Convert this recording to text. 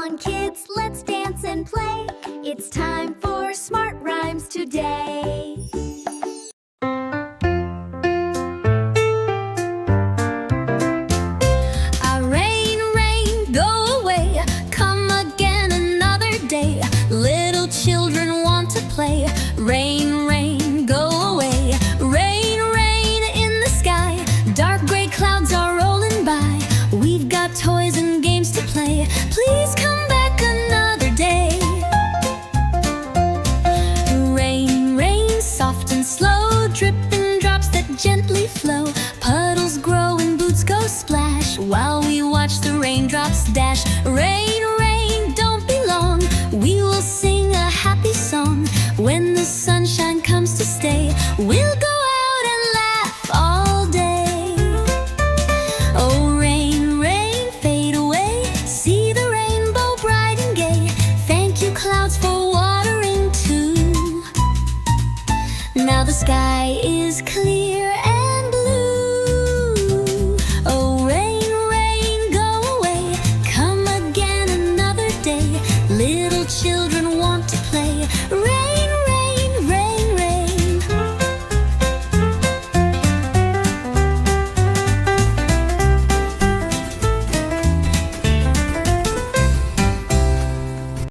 on, kids, let's dance and play. It's time for Smart Rhymes today. Rain, rain, go away. Come again another day. Little children want to play. Rain, rain, go away. Rain, rain in the sky. Dark gray clouds are rolling by. We've got toys and games to play. Please come back another day. Rain, rain, soft and slow. Dripping drops that gently flow. Puddles grow and boots go splash while we watch the raindrops dash. Rain, rain, don't be long. We will sing a happy song. When the sunshine comes to stay, we'll go out and laugh all day. Oh, rain, rain, fade away. See the rainbow bright and gay. Thank you, clouds, for watering too. Now the sky is clear